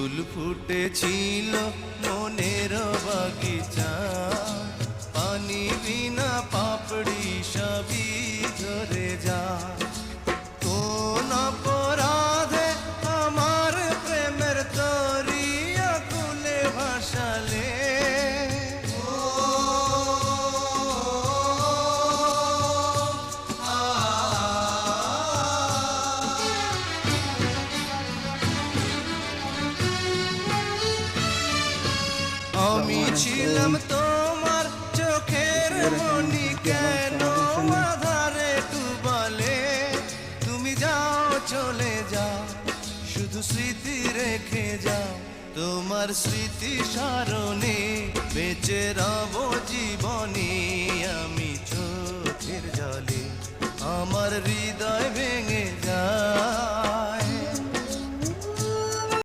ফুল ফুটেছিল মনের বাগিচা, পানি বিনা পাপড়ি সবই ঝরে যায়। কোন অপরাধে আমার প্রেমের তরি আকুলে ভাসালে, আমি ছিলাম তোমার চোখের মনি, কেন আধারে ডুবালে? তুমি যাও চলে যাও, শুধু স্মৃতি রেখে যাও। তোমার স্মৃতি স্মরণে বেঁচে রব জীবনে। আমি চোখের জলে আমার হৃদয় ভেঙে যায়।